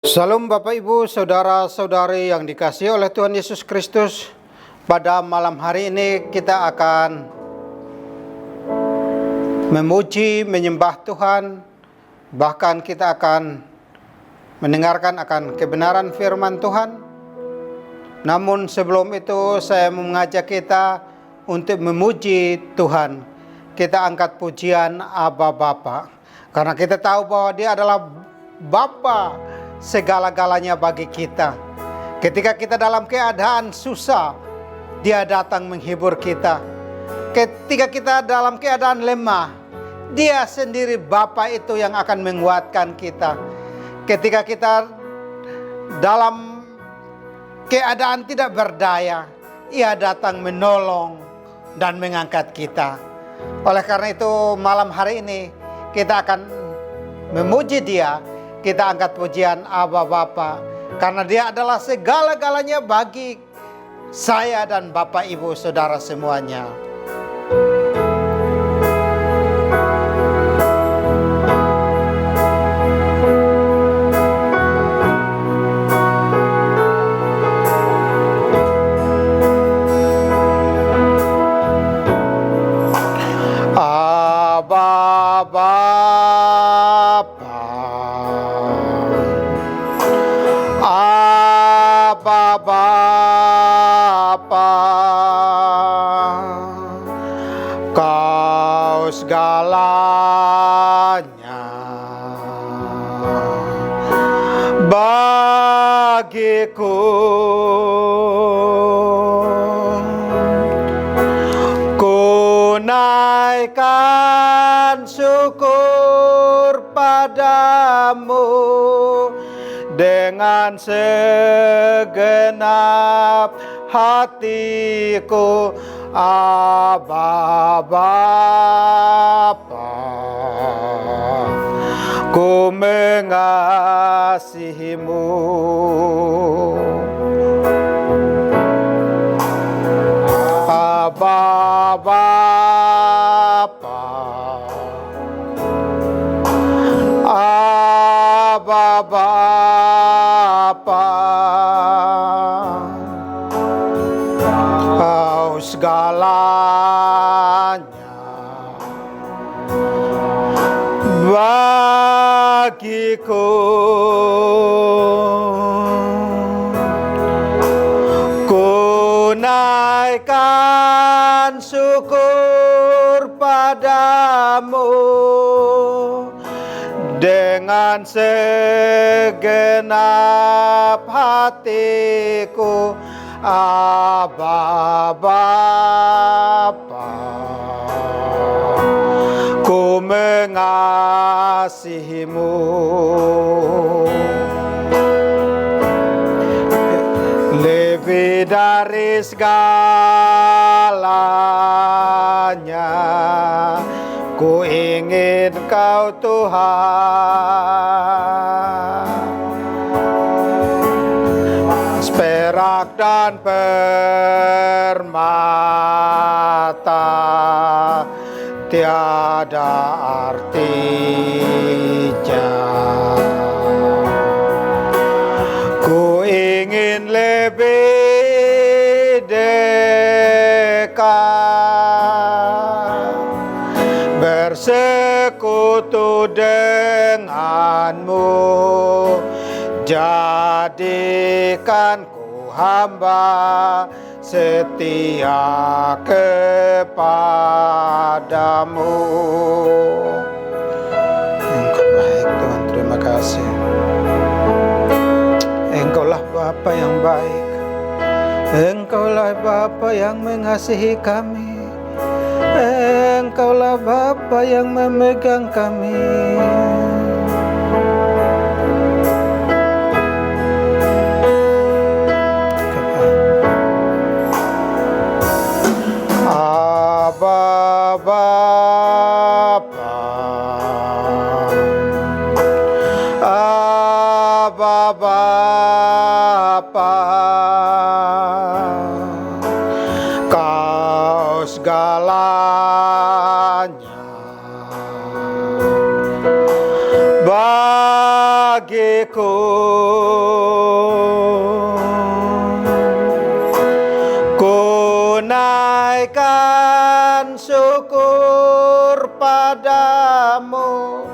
Salam Bapak Ibu, saudara-saudari yang dikasihi oleh Tuhan Yesus Kristus. Pada malam hari ini kita akan memuji, menyembah Tuhan. Bahkan kita akan mendengarkan akan kebenaran firman Tuhan. Namun sebelum itu saya mengajak kita untuk memuji Tuhan. Kita angkat pujian Aba Bapa. Karena kita tahu bahwa Dia adalah Bapa segala-galanya bagi kita. Ketika kita dalam keadaan susah, Dia datang menghibur kita. Ketika kita dalam keadaan lemah, Dia sendiri Bapa itu yang akan menguatkan kita. Ketika kita dalam keadaan tidak berdaya, Ia datang menolong dan mengangkat kita. Oleh karena itu malam hari ini kita akan memuji Dia. Kita angkat pujian Aba Bapa, karena Dia adalah segala-galanya bagi saya dan Bapak Ibu Saudara semuanya. Aba Bapa, Aba Bapa, Kau segalanya bagiku. Ku naikkan syukur padamu dengan segenap hatiku. Aba Bapa, ku mengasihimu. Aba Bapa, Aba Bapa, Kau segalanya bagiku. Ku naikkan syukur padamu dengan segenap hatiku. Aba Bapa, ku mengasihimu. Lebih dari segalanya, ku ingin Kau Tuhan. Perak dan permata tiada artinya. Ku ingin lebih dekat, bersekutu denganmu. Jadikan ku hamba setia kepadamu. Engkau baik Tuhan, terima kasih. Engkaulah Bapa yang baik. Engkaulah Bapa yang mengasihi kami. Engkaulah Bapa yang memegang kami. Aba Bapa, Aba Bapa, Kau segalanya bagiku. Ku naikkan syukur padamu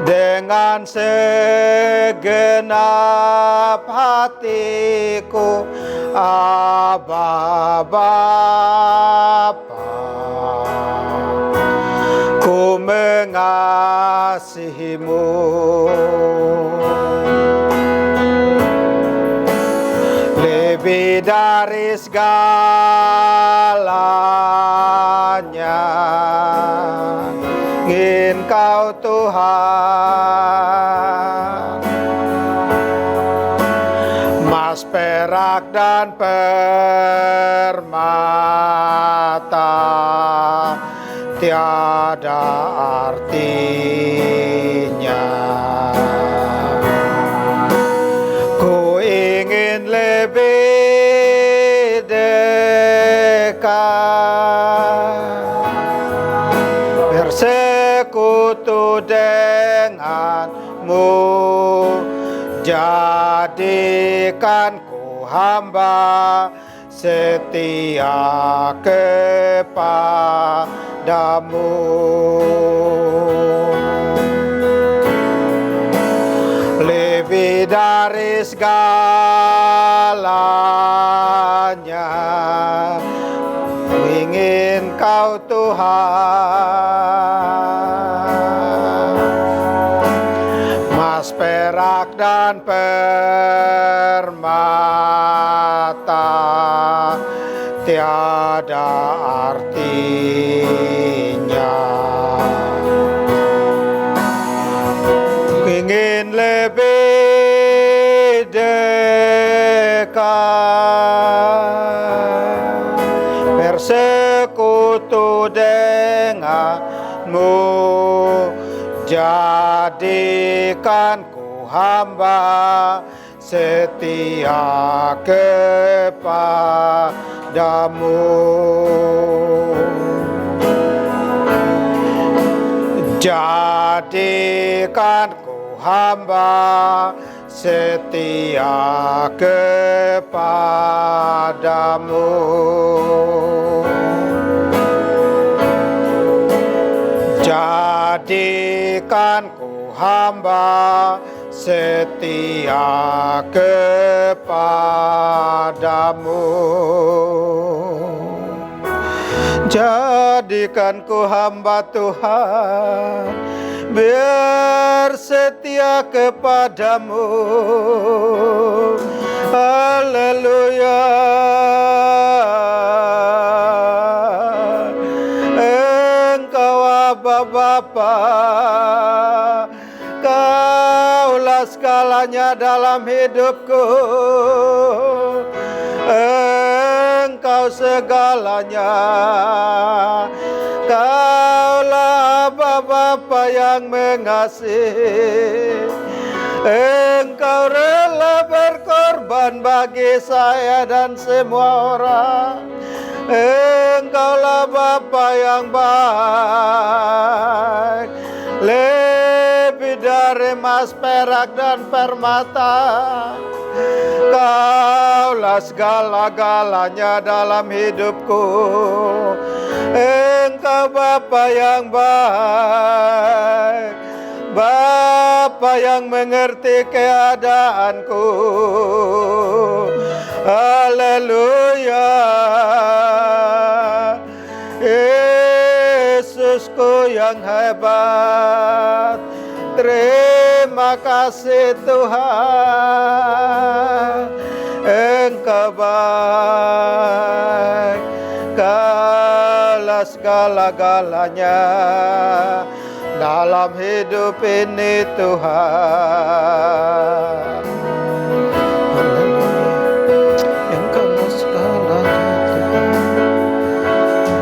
dengan segenap hatiku, Aba Bapa. Ku mengasihimu. Lebih dari segalanya, ingin Kau Tuhan, emas, perak, dan permata tiada artinya. Ku ingin lebih dekat, bersekutu denganmu, jadikan ku hamba setia kepadamu. Lebih dari segalanya, ku ingin Kau Tuhan, emas, perak, dan permata tiada artinya. Ku ingin lebih dekat, bersekutu denganmu, jadikan ku hamba setia kepadamu. Jadikan ku hamba setia kepadamu. Jadikan ku hamba setia kepadamu. Jadikan ku hamba Tuhan, biar setia kepadamu. Haleluya. Engkau Aba Bapa, Kaulah segalanya dalam hidupku. Engkau segalanya, Kaulah Aba Bapa yang mengasihi. Engkau rela berkorban bagi saya dan semua orang. Engkaulah Bapa yang baik, lebih dari emas, perak, dan permata. Kaulah segala-galanya dalam hidupku. Engkau Bapa yang baik, Bapa yang mengerti keadaanku. Haleluya. Yesusku yang hebat, terima kasih Tuhan. Engkau baik, Kaulah segala-galanya dalam hidup ini Tuhan. Engkaulah segalanya Tuhan,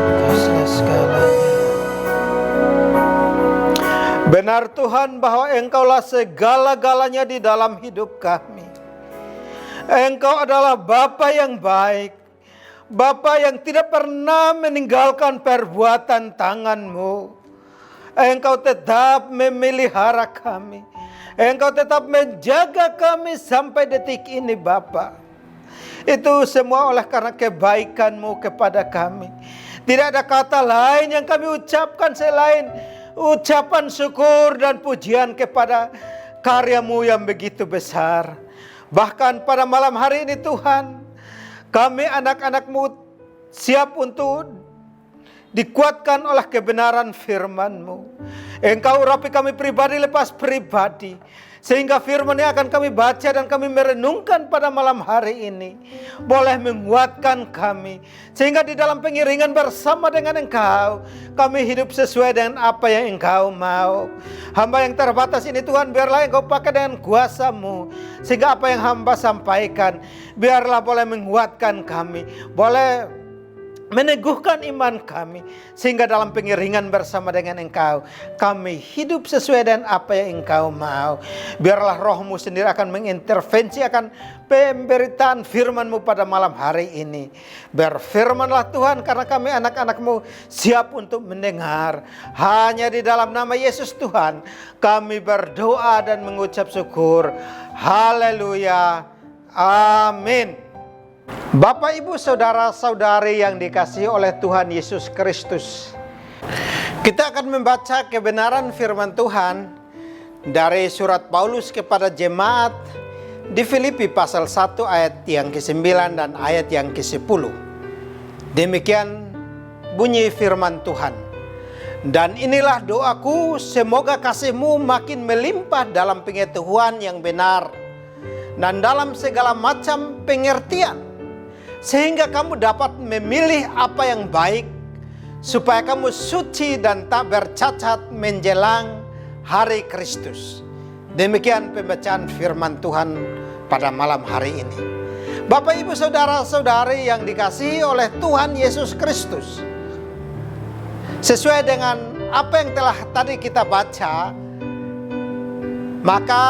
Engkaulah segalanya. Benar Tuhan bahwa Engkaulah segala-galanya di dalam hidup kami. Engkau adalah Bapa yang baik, Bapa yang tidak pernah meninggalkan perbuatan tangan-Mu. Engkau tetap memelihara kami. Engkau tetap menjaga kami sampai detik ini Bapa. Itu semua oleh karena kebaikan-Mu kepada kami. Tidak ada kata lain yang kami ucapkan selain ucapan syukur dan pujian kepada karya-Mu yang begitu besar. Bahkan pada malam hari ini Tuhan, kami anak-anak-Mu siap untuk dikuatkan oleh kebenaran firman-Mu. Engkau urapi kami pribadi lepas pribadi, sehingga firman yang akan kami baca dan kami merenungkan pada malam hari ini boleh menguatkan kami, sehingga di dalam pengiringan bersama dengan Engkau kami hidup sesuai dengan apa yang Engkau mau. Hamba yang terbatas ini Tuhan, biarlah Engkau pakai dengan kuasa-Mu, sehingga apa yang hamba sampaikan biarlah boleh menguatkan kami, boleh meneguhkan iman kami, sehingga dalam pengiringan bersama dengan Engkau kami hidup sesuai dengan apa yang Engkau mau. Biarlah Roh-Mu sendiri akan mengintervensi akan pemberitaan firman-Mu pada malam hari ini. Berfirmanlah Tuhan, karena kami anak-anak-Mu siap untuk mendengar. Hanya di dalam nama Yesus Tuhan kami berdoa dan mengucap syukur. Haleluya, amin. Bapak, Ibu, saudara-saudari yang dikasihi oleh Tuhan Yesus Kristus, kita akan membaca kebenaran firman Tuhan dari surat Paulus kepada jemaat di Filipi pasal 1 ayat yang ke-9 dan ayat yang ke-10. Demikian bunyi firman Tuhan. Dan inilah doaku, semoga kasih-Mu makin melimpah dalam pengetahuan yang benar dan dalam segala macam pengertian, sehingga kamu dapat memilih apa yang baik, supaya kamu suci dan tak bercacat menjelang hari Kristus. Demikian pembacaan firman Tuhan pada malam hari ini. Bapak, Ibu, saudara-saudari yang dikasihi oleh Tuhan Yesus Kristus, sesuai dengan apa yang telah tadi kita baca, maka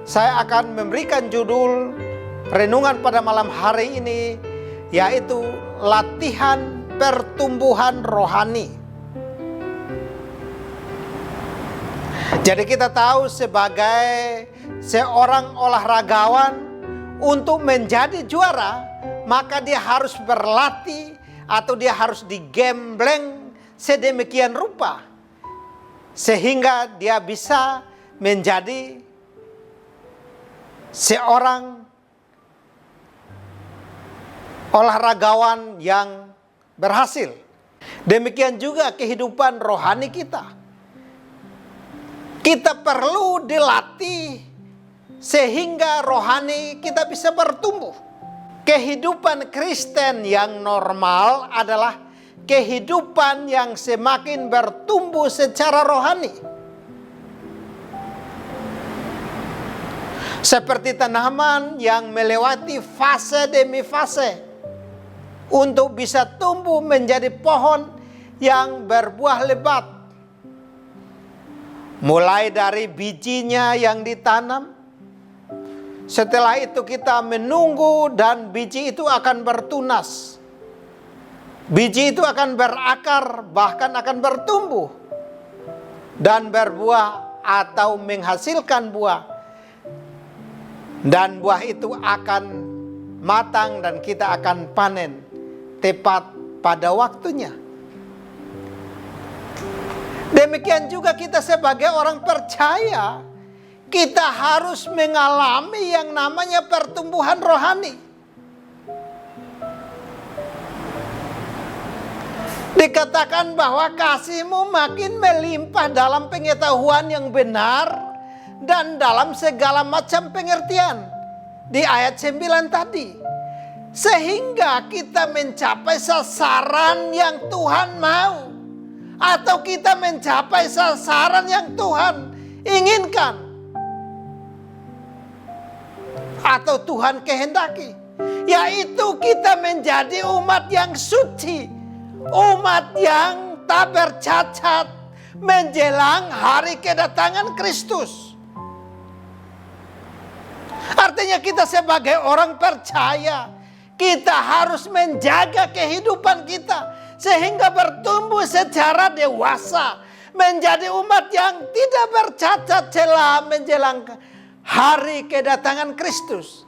saya akan memberikan judul renungan pada malam hari ini, yaitu latihan pertumbuhan rohani. Jadi kita tahu sebagai seorang olahragawan, untuk menjadi juara maka dia harus berlatih atau dia harus digembleng sedemikian rupa sehingga dia bisa menjadi seorang olahragawan yang berhasil. Demikian juga kehidupan rohani kita. Kita perlu dilatih sehingga rohani kita bisa bertumbuh. Kehidupan Kristen yang normal adalah kehidupan yang semakin bertumbuh secara rohani. Seperti tanaman yang melewati fase demi fase untuk bisa tumbuh menjadi pohon yang berbuah lebat. Mulai dari bijinya yang ditanam, setelah itu kita menunggu dan biji itu akan bertunas. Biji itu akan berakar, bahkan akan bertumbuh dan berbuah atau menghasilkan buah. Dan buah itu akan matang dan kita akan panen tepat pada waktunya. Demikian juga kita sebagai orang percaya, kita harus mengalami yang namanya pertumbuhan rohani. Dikatakan bahwa kasih-Mu makin melimpah dalam pengetahuan yang benar dan dalam segala macam pengertian. Di ayat 9 tadi. Sehingga kita mencapai sasaran yang Tuhan mau. Atau kita mencapai sasaran yang Tuhan inginkan. Atau Tuhan kehendaki. Yaitu kita menjadi umat yang suci. Umat yang tak bercacat menjelang hari kedatangan Kristus. Artinya kita sebagai orang percaya, kita harus menjaga kehidupan kita sehingga bertumbuh secara dewasa, menjadi umat yang tidak bercacat celah menjelang hari kedatangan Kristus.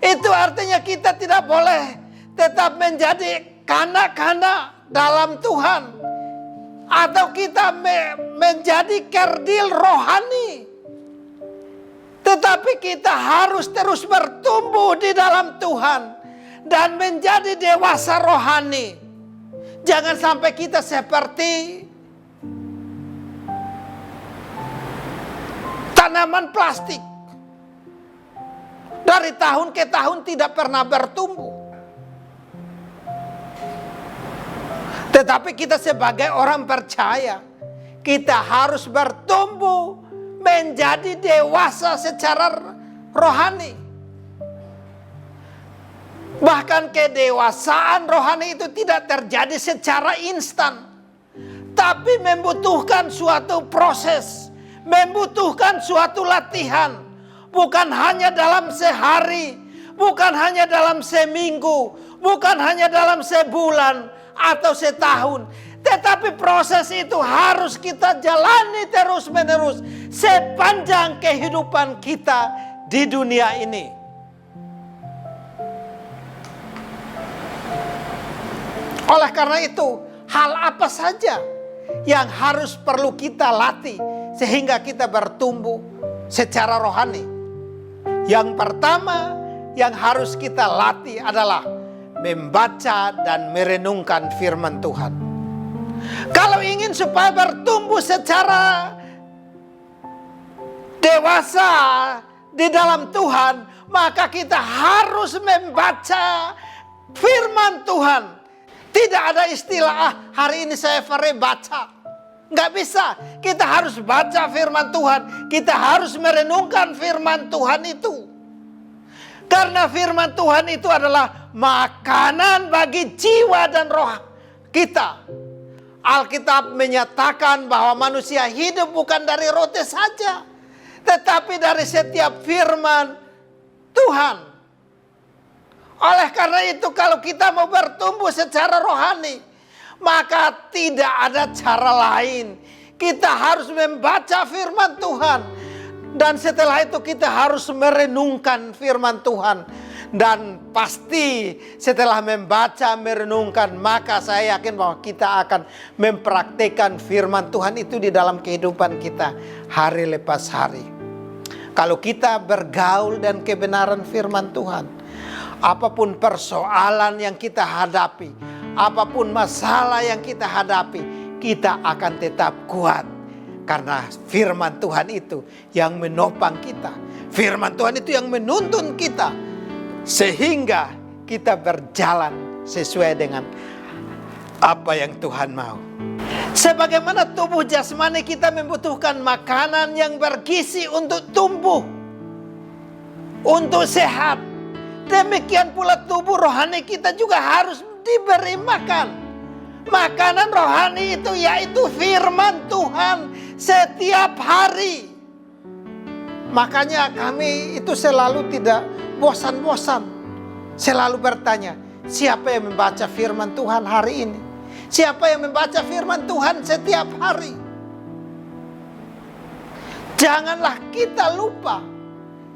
Itu artinya kita tidak boleh tetap menjadi kanak-kanak dalam Tuhan, atau kita menjadi kerdil rohani. Tetapi kita harus terus bertumbuh di dalam Tuhan dan menjadi dewasa rohani. Jangan sampai kita seperti tanaman plastik, dari tahun ke tahun tidak pernah bertumbuh. Tetapi kita sebagai orang percaya, kita harus bertumbuh menjadi dewasa secara rohani. Bahkan kedewasaan rohani itu tidak terjadi secara instan, tapi membutuhkan suatu proses, membutuhkan suatu latihan. Bukan hanya dalam sehari, bukan hanya dalam seminggu, bukan hanya dalam sebulan atau setahun. Tetapi proses itu harus kita jalani terus menerus sepanjang kehidupan kita di dunia ini. Oleh karena itu, hal apa saja yang harus perlu kita latih sehingga kita bertumbuh secara rohani? Yang pertama yang harus kita latih adalah membaca dan merenungkan firman Tuhan. Kalau ingin supaya bertumbuh secara dewasa di dalam Tuhan, maka kita harus membaca firman Tuhan. Tidak ada istilah, hari ini saya baca. Nggak bisa. Kita harus baca firman Tuhan. Kita harus merenungkan firman Tuhan itu. Karena firman Tuhan itu adalah makanan bagi jiwa dan roh kita. Alkitab menyatakan bahwa manusia hidup bukan dari roti saja, tetapi dari setiap firman Tuhan. Oleh karena itu, kalau kita mau bertumbuh secara rohani, maka tidak ada cara lain. Kita harus membaca firman Tuhan. Dan setelah itu kita harus merenungkan firman Tuhan. Dan pasti setelah membaca, merenungkan, maka saya yakin bahwa kita akan mempraktikkan firman Tuhan itu di dalam kehidupan kita hari lepas hari. Kalau kita bergaul dan kebenaran firman Tuhan, apapun persoalan yang kita hadapi, apapun masalah yang kita hadapi, kita akan tetap kuat. Karena firman Tuhan itu yang menopang kita. Firman Tuhan itu yang menuntun kita. Sehingga kita berjalan sesuai dengan apa yang Tuhan mau. Sebagaimana tubuh jasmani kita membutuhkan makanan yang bergizi untuk tumbuh, untuk sehat, demikian pula tubuh rohani kita juga harus diberi makan. Makanan rohani itu yaitu firman Tuhan setiap hari. Makanya kami itu selalu tidak bosan-bosan, selalu bertanya, siapa yang membaca firman Tuhan hari ini? Siapa yang membaca firman Tuhan setiap hari? Janganlah kita lupa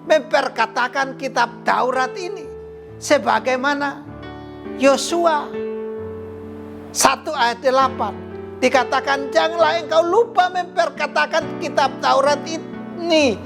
memperkatakan kitab Taurat ini sebagaimana Yosua 1 ayat 8 dikatakan, janganlah engkau lupa memperkatakan kitab Taurat ini,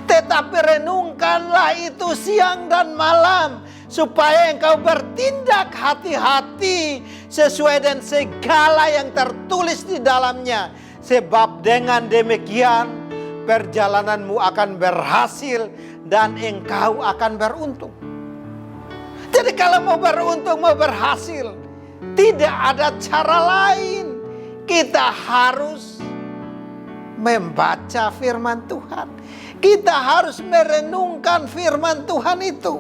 tetapi renungkanlah itu siang dan malam, supaya engkau bertindak hati-hati sesuai dengan segala yang tertulis di dalamnya. Sebab dengan demikian perjalananmu akan berhasil dan engkau akan beruntung. Jadi kalau mau beruntung, mau berhasil, tidak ada cara lain. Kita harus membaca firman Tuhan. Kita harus merenungkan firman Tuhan itu.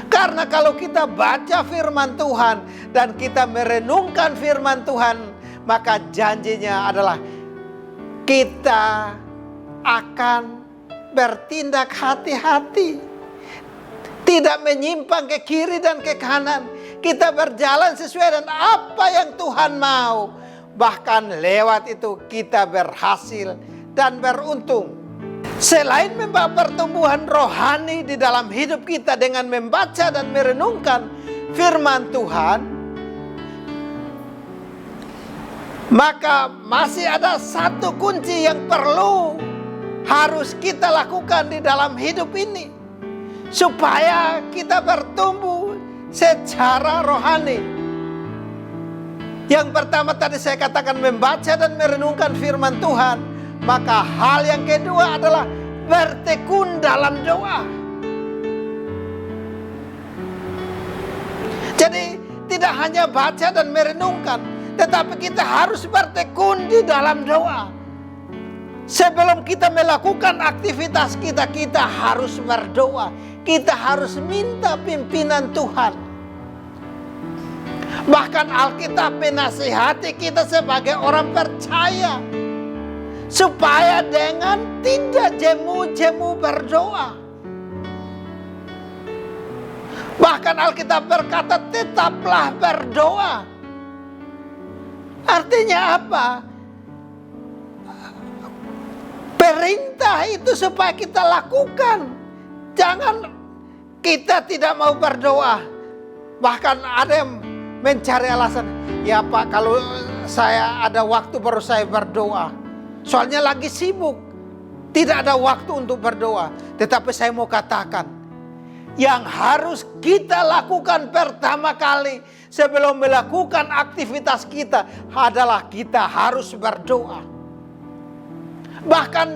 Karena kalau kita baca firman Tuhan dan kita merenungkan firman Tuhan, maka janjinya adalah kita akan bertindak hati-hati. Tidak menyimpang ke kiri dan ke kanan. Kita berjalan sesuai dengan apa yang Tuhan mau. bahkan lewat itu kita berhasil dan beruntung. Selain membawa pertumbuhan rohani di dalam hidup kita dengan membaca dan merenungkan firman Tuhan, maka masih ada satu kunci yang perlu harus kita lakukan di dalam hidup ini supaya kita bertumbuh secara rohani. Yang pertama tadi saya katakan membaca dan merenungkan firman Tuhan. Maka hal yang kedua adalah bertekun dalam doa. Jadi tidak hanya baca dan merenungkan, tetapi kita harus bertekun di dalam doa. Sebelum kita melakukan aktivitas kita, kita harus berdoa. Kita harus minta pimpinan Tuhan. Bahkan Alkitab menasihati kita sebagai orang percaya supaya dengan tidak jemu-jemu berdoa. Bahkan Alkitab berkata tetaplah berdoa. Artinya apa? Perintah itu supaya kita lakukan. Jangan kita tidak mau berdoa. Bahkan ada yang mencari alasan. Ya Pak, kalau saya ada waktu baru saya berdoa. Soalnya lagi sibuk. Tidak ada waktu untuk berdoa. Tetapi saya mau katakan, yang harus kita lakukan pertama kali sebelum melakukan aktivitas kita adalah kita harus berdoa. Bahkan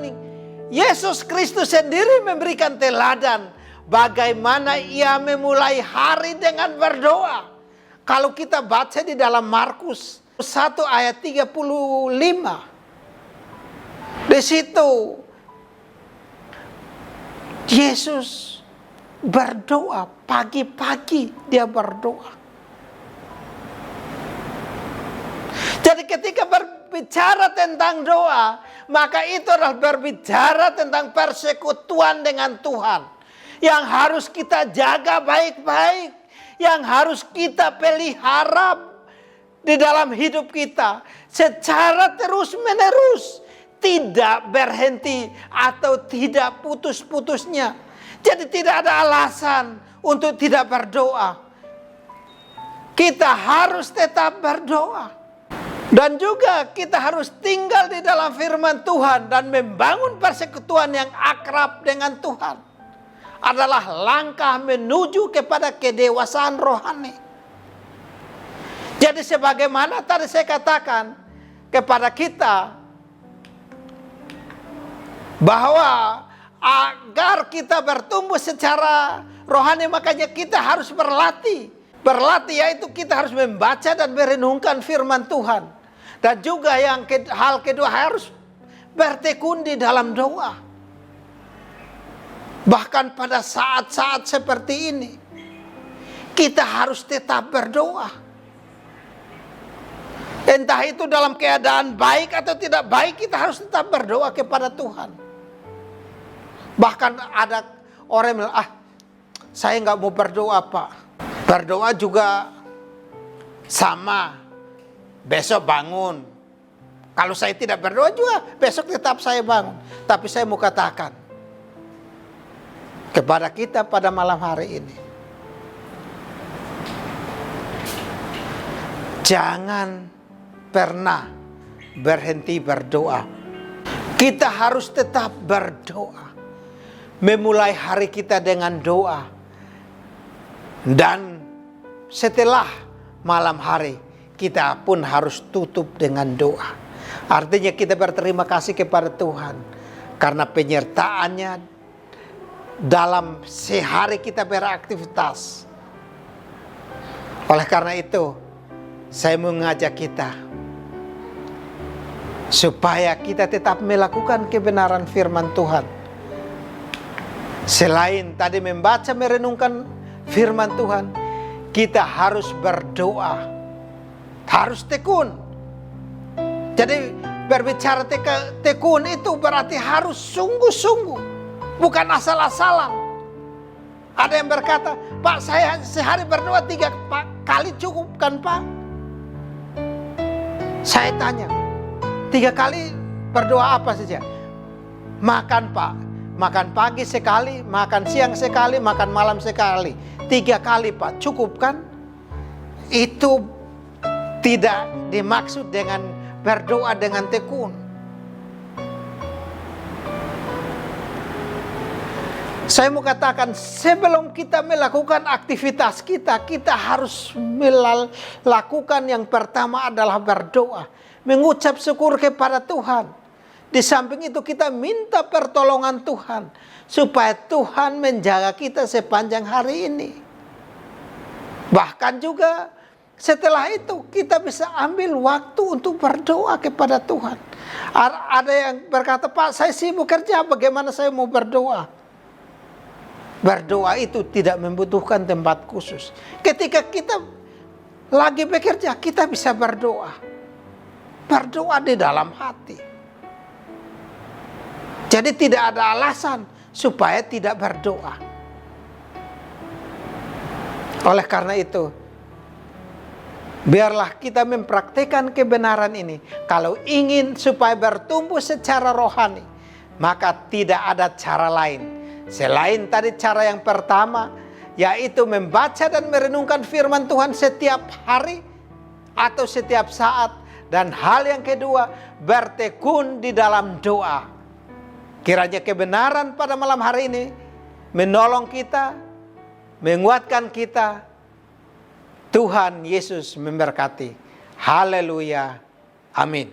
Yesus Kristus sendiri memberikan teladan bagaimana ia memulai hari dengan berdoa. Kalau kita baca di dalam Markus 1 ayat 35. Di situ Yesus berdoa, pagi-pagi dia berdoa. Jadi ketika berbicara tentang doa, maka itu adalah berbicara tentang persekutuan dengan Tuhan. Yang harus kita jaga baik-baik, yang harus kita pelihara di dalam hidup kita secara terus-menerus. Tidak berhenti atau tidak putus-putusnya. Jadi tidak ada alasan untuk tidak berdoa. Kita harus tetap berdoa. Dan juga kita harus tinggal di dalam firman Tuhan dan membangun persekutuan yang akrab dengan Tuhan. Adalah langkah menuju kepada kedewasaan rohani. Jadi sebagaimana tadi saya katakan kepada kita, bahwa agar kita bertumbuh secara rohani, makanya kita harus berlatih. Berlatih yaitu kita harus membaca dan merenungkan firman Tuhan. Dan juga hal kedua harus bertekun di dalam doa. Bahkan pada saat-saat seperti ini, kita harus tetap berdoa. Entah itu dalam keadaan baik atau tidak baik, kita harus tetap berdoa kepada Tuhan. Bahkan ada orang yang bilang, saya nggak mau berdoa Pak. Berdoa juga sama, besok bangun. Kalau saya tidak berdoa juga, besok tetap saya bangun. Tapi saya mau katakan kepada kita pada malam hari ini, jangan pernah berhenti berdoa. Kita harus tetap berdoa. Memulai hari kita dengan doa. Dan setelah malam hari, kita pun harus tutup dengan doa. Artinya kita berterima kasih kepada Tuhan. Karena penyertaannya dalam sehari kita beraktivitas. Oleh karena itu, saya mengajak kita supaya kita tetap melakukan kebenaran firman Tuhan. Selain tadi membaca merenungkan firman Tuhan, kita harus berdoa, harus tekun. Jadi berbicara tekun itu berarti harus sungguh-sungguh, bukan asal-asalan. Ada yang berkata, Pak saya sehari berdoa 3 kali cukup kan Pak? Saya tanya, 3 kali berdoa apa saja? Makan Pak, makan pagi sekali, makan siang sekali, makan malam sekali. 3 kali Pak, cukup kan? Itu tidak dimaksud dengan berdoa dengan tekun. Saya mau katakan, sebelum kita melakukan aktivitas kita harus melakukan yang pertama adalah berdoa. Mengucap syukur kepada Tuhan. Di samping itu kita minta pertolongan Tuhan. Supaya Tuhan menjaga kita sepanjang hari ini. Bahkan juga setelah itu kita bisa ambil waktu untuk berdoa kepada Tuhan. Ada yang berkata, Pak saya sibuk kerja, bagaimana saya mau berdoa? Berdoa itu tidak membutuhkan tempat khusus. Ketika kita lagi bekerja, kita bisa berdoa. Berdoa di dalam hati. Jadi tidak ada alasan supaya tidak berdoa. Oleh karena itu, biarlah kita mempraktikkan kebenaran ini. Kalau ingin supaya bertumbuh secara rohani, maka tidak ada cara lain selain tadi cara yang pertama, yaitu membaca dan merenungkan firman Tuhan setiap hari atau setiap saat. Dan hal yang kedua, bertekun di dalam doa. Kiranya kebenaran pada malam hari ini menolong kita, menguatkan kita. Tuhan Yesus memberkati. Haleluya. Amin.